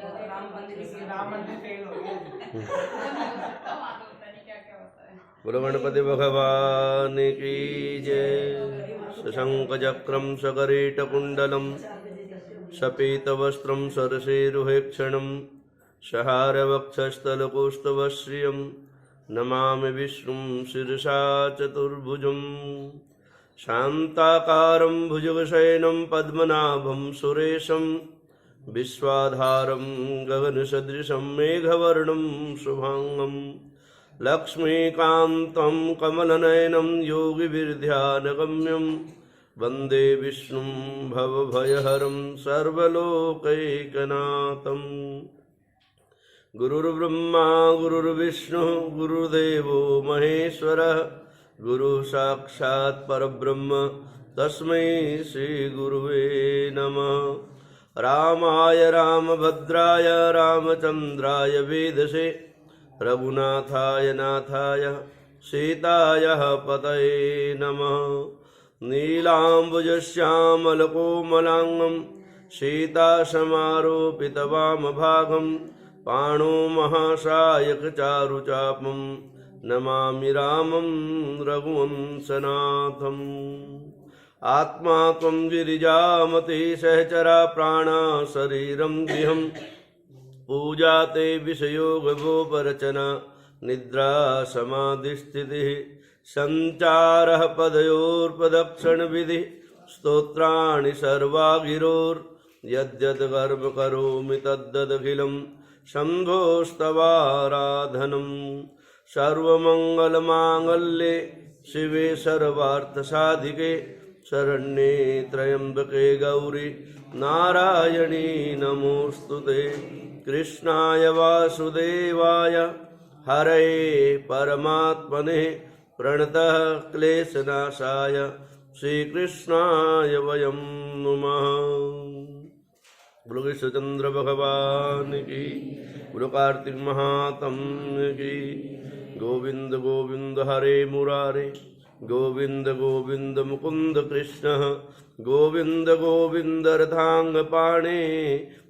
राम मंदिर फेल हो गया। बोलो गणपति भगवान की जय। शशंक चक्रम सकरीटकुंडलम सपीतवस्त्रं सरसेरुहेक्षणं सहारवक्षस्थलकौस्तुभश्रियं नमामि विष्णुं शिरसा चतुर्भुजं शान्ताकारं भुजगशयनं पद्मनाभं सुरेशं विश्वाधारं गगनसदृशं मेघवर्णं शुभांगं लक्ष्मीकान्तं कमलनयनं योगिभिर्ध्यानगम्यं वन्दे विष्णुं भवभयहरं सर्वलोकैकनाथं। गुरुर्ब्रह्मा गुरुर्विष्णुः गुरुर्देवो महेश्वरः गुरुः साक्षात् परब्रह्म तस्मै श्रीगुरुवे नमः। रामाय रामभद्राय रामचन्द्राय वेधसे रघुनाथाय नाथाय सीताय पतये नमः। नीलाम्बुजश्यामलकोमलाङ्गं सीतासमारोपितवामभागं पाणो महासायकचारुचापं नमामि रामं रघुवंशनाथम्। आत्मा त्वं गिरिजामते सहचरा प्राणा शरीरं गृहं पूजा ते विषयोगभोपरचना निद्रा समाधिस्थितिः संचारः पदयोर्पदक्षिणविधि स्तोत्राणि सर्वागिरोर्यद्यद् कर्म करोमि तद्ददखिलं शम्भोस्तवाराधनं। सर्वमङ्गलमाङ्गल्ये शिवे सर्वार्थसाधिके शरण्ये त्र्यम्बके गौरी नारायणी नमोऽस्तुते। कृष्णाय वासुदेवाय हरये परमात्मने प्रणतः क्लेशनाशाय श्रीकृष्णाय वयं नुमः। बोलो कृष्णचंद्र भगवान की, बोलो कार्तिक महात्म्य की। गोविंद गोविंद हरे मुरारे गोविंद गोविंद मुकुंद कृष्ण गोविंद गोविंद रथांग पाणे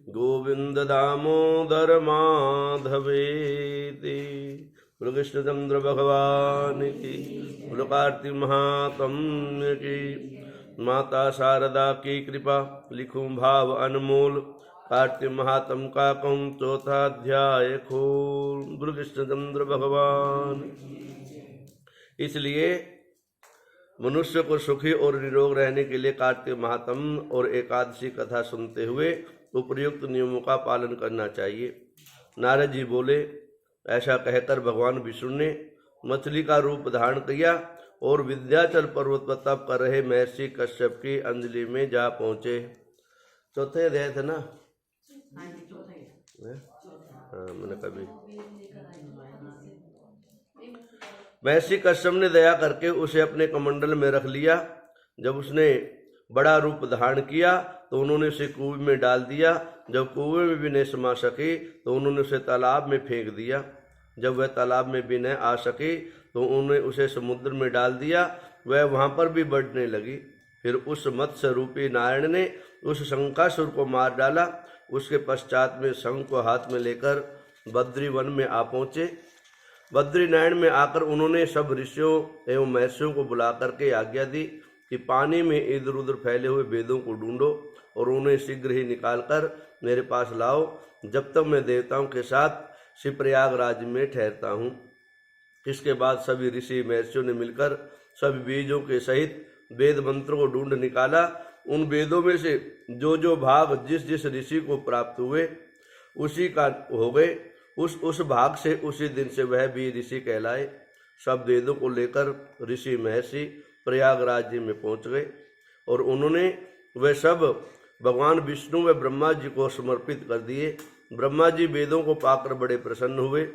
गोविंद दामोदर माधवेति। बोलो कृष्णचंद्र भगवान की, बोलो कार्तिक महात्म्य की। माता शारदा की कृपा लिखूं भाव अनमोल कार्तिक महात्म का कहूँ चौथा अध्याय खोल। बोलो कृष्णचंद्र भगवान। इसलिए मनुष्य को सुखी और निरोग रहने के लिए कार्तिक महात्म और एकादशी कथा सुनते हुए उपयुक्त नियमों का पालन करना चाहिए। नारद जी बोले, ऐसा कहकर भगवान विष्णु ने मछली का रूप धारण किया और विंध्याचल पर्वत पर तप कर रहे महर्षि कश्यप की अंजलि में जा पहुंचे। चौथे अध्याय थे ना? मैंने कभी महर्षि कश्यप ने दया करके उसे अपने कमंडल में रख लिया। जब उसने बड़ा रूप धारण किया तो उन्होंने उसे कुएं में डाल दिया। जब कुएं में भी नहीं समा सकी तो उन्होंने उसे तालाब में फेंक दिया। जब वह तालाब में भी न आ सकी तो उन्होंने उसे समुद्र में डाल दिया। वह वहाँ पर भी बढ़ने लगी। फिर उस मत्स्य रूपी नारायण ने उस शंकासुर को मार डाला। उसके पश्चात में शंख को हाथ में लेकर बद्री वन में आ पहुँचे। बद्री नारायण में आकर उन्होंने सब ऋषियों एवं महर्षियों को बुला करके आज्ञा दी कि पानी में इधर उधर फैले हुए वेदों को ढूंढो और उन्हें शीघ्र ही निकालकर मेरे पास लाओ, जब तक मैं देवताओं के साथ शिवप्रयागराज में ठहरता हूँ। इसके बाद सभी ऋषि महर्षियों ने मिलकर सभी बीजों के सहित वेद मंत्रों को ढूंढ निकाला। उन वेदों में से जो जो भाग जिस जिस ऋषि को प्राप्त हुए उसी का हो गए। उस भाग से उसी दिन से वह भी ऋषि कहलाए। सब वेदों को लेकर ऋषि महर्षि प्रयागराज जी में पहुंच गए और उन्होंने वह सब भगवान विष्णु व ब्रह्मा जी को समर्पित कर दिए। ब्रह्मा जी वेदों को पाकर बड़े प्रसन्न हुए,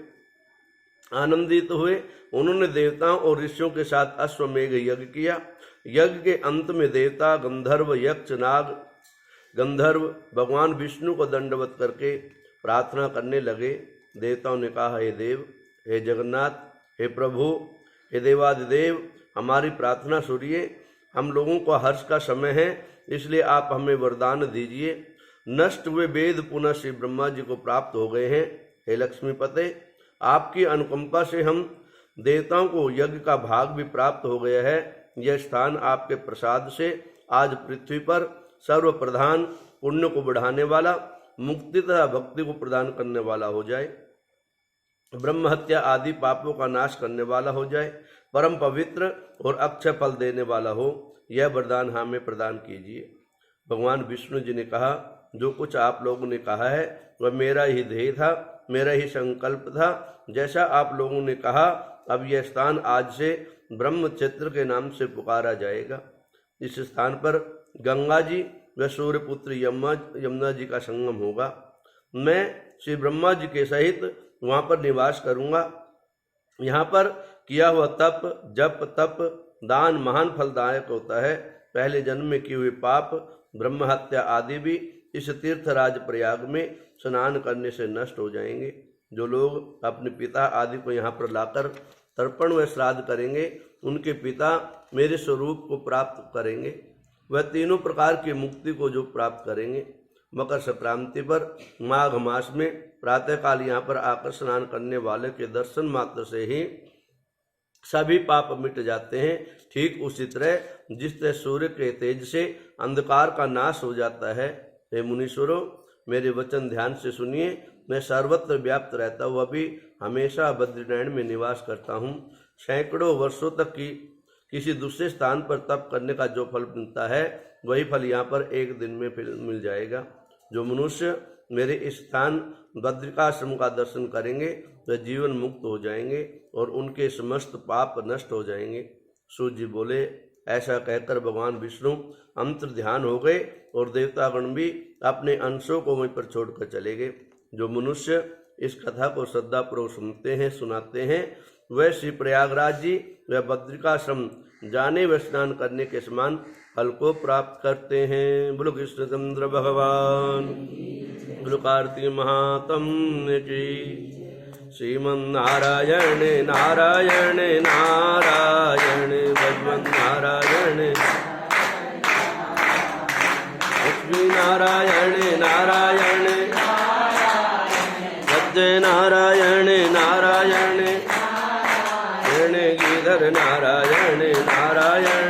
आनंदित हुए। उन्होंने देवताओं और ऋषियों के साथ अश्वमेघ यज्ञ किया। यज्ञ के अंत में देवता, गंधर्व, यक्ष, नाग, गंधर्व भगवान विष्णु को दंडवत करके प्रार्थना करने लगे। देवताओं ने कहा, हे देव, हे जगन्नाथ, हे प्रभु, हे देवादिदेव, हमारी प्रार्थना सुनिए। हम लोगों को हर्ष का समय है, इसलिए आप हमें वरदान दीजिए। नष्ट हुए वेद पुनः श्री ब्रह्मा जी को प्राप्त हो गए हैं। हे लक्ष्मीपते, आपकी अनुकंपा से हम देवताओं को यज्ञ का भाग भी प्राप्त हो गया है। यह स्थान आपके प्रसाद से आज पृथ्वी पर सर्व प्रधान, पुण्य को बढ़ाने वाला, मुक्ति तथा भक्ति को प्रदान करने वाला हो जाए, ब्रह्म हत्या आदि पापों का नाश करने वाला हो जाए, परम पवित्र और अक्षय फल देने वाला हो, यह वरदान हमें प्रदान कीजिए। भगवान विष्णु जी ने कहा, जो कुछ आप लोगों ने कहा है वह मेरा ही ध्येय था, मेरा ही संकल्प था। जैसा आप लोगों ने कहा, अब यह स्थान आज से ब्रह्म क्षेत्र के नाम से पुकारा जाएगा। इस स्थान पर गंगा जी व सूर्यपुत्र यमुना जी का संगम होगा। मैं श्री ब्रह्मा जी के सहित वहाँ पर निवास करूँगा। यहाँ पर किया हुआ तप, जप, तप, दान महान फलदायक होता है। पहले जन्म में किए हुए पाप, ब्रह्म हत्या आदि भी इस तीर्थराज प्रयाग में स्नान करने से नष्ट हो जाएंगे। जो लोग अपने पिता आदि को यहाँ पर लाकर तर्पण व श्राद्ध करेंगे, उनके पिता मेरे स्वरूप को प्राप्त करेंगे। वह तीनों प्रकार की मुक्ति को जो प्राप्त करेंगे। मकर संक्रांति पर माघ मास में प्रातःकाल यहाँ पर आकर स्नान करने वाले के दर्शन मात्र से ही सभी पाप मिट जाते हैं। ठीक उसी तरह जिस तरह सूर्य के तेज से अंधकार का नाश हो जाता है। हे मुनीश्वरों, मेरे वचन ध्यान से सुनिए। मैं सर्वत्र व्याप्त रहता हुआ भी हमेशा बद्रीनारायण में निवास करता हूँ। सैकड़ों वर्षों तक की किसी दूसरे स्थान पर तप करने का जो फल मिलता है, वही फल यहाँ पर एक दिन में मिल जाएगा। जो मनुष्य मेरे इस स्थान बद्रिकाश्रम का दर्शन करेंगे वे जीवन मुक्त हो जाएंगे और उनके समस्त पाप नष्ट हो जाएंगे। सूर्य जी बोले। ऐसा कहकर भगवान विष्णु अंतर ध्यान हो गए और देवतागण भी अपने अंशों को वहीं पर छोड़कर चले गए। जो मनुष्य इस कथा को श्रद्धापूर्वक सुनते हैं, सुनाते हैं, वह श्री प्रयागराज जी व बद्रिकाश्रम जाने व स्नान करने के समान फल को प्राप्त करते हैं। बोलो कृष्णचंद्र भगवान, बोलो कार्तिक महात्म्य की। श्रीमन्नारायण नारायण नारायण भगवन् नारायण, लक्ष्मी नारायण नारायण, सत्य नारायण नारायण, गिरधर नारायण नारायण।